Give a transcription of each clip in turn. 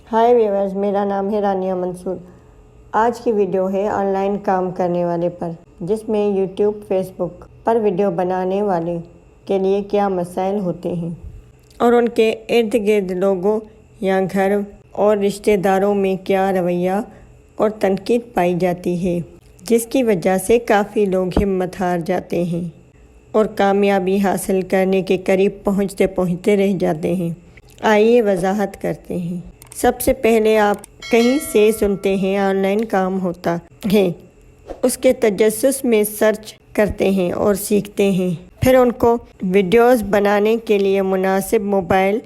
हाय viewers, मेरा नाम है रानिया मंसूर। आज की वीडियो है ऑनलाइन काम करने वाले पर, जिसमें यूट्यूब, फेसबुक पर वीडियो बनाने वाले के लिए क्या मसाइल होते हैं और उनके इर्द गिर्द लोगों या घर और रिश्तेदारों में क्या रवैया और तनकीद पाई जाती है, जिसकी वजह से काफ़ी लोग हिम्मत हार जाते हैं और कामयाबी हासिल करने के करीब पहुंचते पहुंचते रह जाते हैं। आइए वजाहत करते हैं। सबसे पहले आप कहीं से सुनते हैं ऑनलाइन काम होता है, उसके तजस्सुस में सर्च करते हैं और सीखते हैं। फिर उनको वीडियोस बनाने के लिए मुनासिब मोबाइल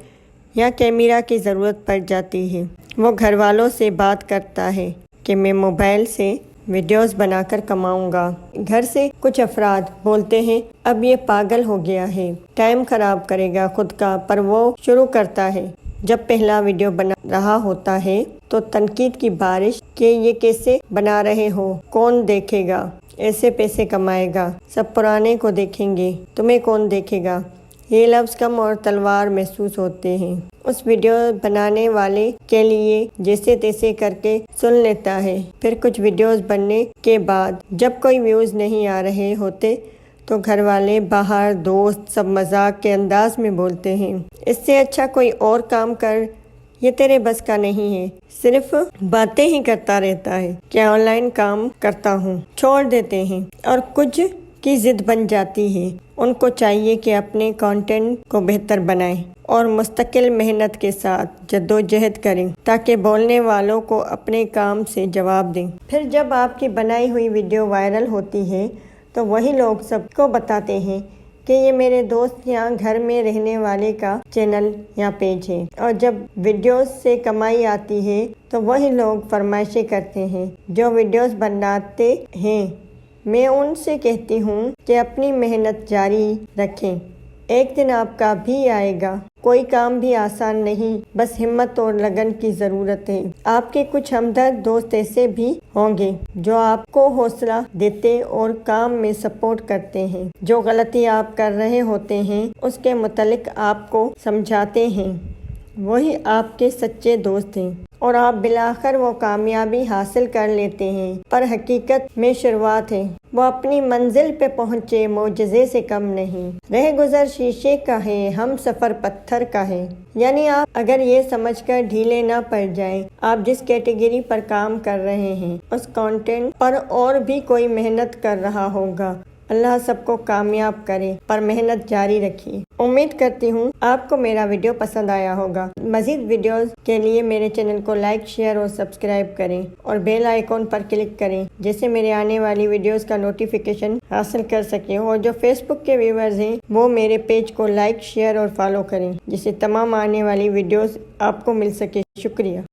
या कैमरा की ज़रूरत पड़ जाती है। वो घर वालों से बात करता है कि मैं मोबाइल से वीडियोस बनाकर कमाऊंगा। घर से कुछ अफराद बोलते हैं अब ये पागल हो गया है, टाइम ख़राब करेगा खुद का, पर वो शुरू करता है। जब पहला वीडियो बना रहा होता है तो तनकीद की बारिश कि ये कैसे बना रहे हो, कौन देखेगा, ऐसे पैसे कमाएगा, सब पुराने को देखेंगे, तुम्हें कौन देखेगा। ये लफ्ज़ कम और तलवार महसूस होते हैं। उस वीडियो बनाने वाले के लिए जैसे तैसे करके सुन लेता है। फिर कुछ वीडियोस बनने के बाद जब कोई व्यूज़ नहीं आ रहे होते तो घर वाले, बाहर, दोस्त सब मजाक के अंदाज में बोलते हैं, इससे अच्छा कोई और काम कर, ये तेरे बस का नहीं है, सिर्फ बातें ही करता रहता है, क्या ऑनलाइन काम करता हूँ, छोड़ देते हैं और कुछ की जिद बन जाती है। उनको चाहिए कि अपने कंटेंट को बेहतर बनाएं और मुस्तकिल मेहनत के साथ जद्दोजहद करें ताकि बोलने वालों को अपने काम से जवाब दें। फिर जब आपकी बनाई हुई वीडियो वायरल होती है तो वही लोग सबको बताते हैं कि ये मेरे दोस्त या घर में रहने वाले का चैनल या पेज है। और जब वीडियोस से कमाई आती है तो वही लोग फरमाइशें करते हैं जो वीडियोस बनाते हैं। मैं उनसे कहती हूँ कि अपनी मेहनत जारी रखें, एक दिन आपका भी आएगा। कोई काम भी आसान नहीं, बस हिम्मत और लगन की ज़रूरत है। आपके कुछ हमदर्द दोस्त ऐसे भी होंगे जो आपको हौसला देते और काम में सपोर्ट करते हैं। जो गलती आप कर रहे होते हैं उसके मुतालिक आपको समझाते हैं, वही आपके सच्चे दोस्त हैं और आप बिलाखिर वो कामयाबी हासिल कर लेते हैं। पर हकीकत में शुरुआत है, वो अपनी मंजिल पे पहुँचे मोजज़े से कम नहीं। रह गुज़र शीशे का है, हम सफ़र पत्थर का है। यानी आप अगर ये समझकर ढीले ना पड़ जाएं, आप जिस कैटेगरी पर काम कर रहे हैं उस कंटेंट पर और भी कोई मेहनत कर रहा होगा। अल्लाह सबको कामयाब करे, पर मेहनत जारी रखिए। उम्मीद करती हूँ आपको मेरा वीडियो पसंद आया होगा। मज़ीद वीडियोस के लिए मेरे चैनल को लाइक, शेयर और सब्सक्राइब करें और बेल आइकॉन पर क्लिक करें, जिससे मेरे आने वाली वीडियोस का नोटिफिकेशन हासिल कर सकें। और जो फेसबुक के व्यूवर्स हैं वो मेरे पेज को लाइक, शेयर और फॉलो करें, जिससे तमाम आने वाली वीडियोस आपको मिल सके। शुक्रिया।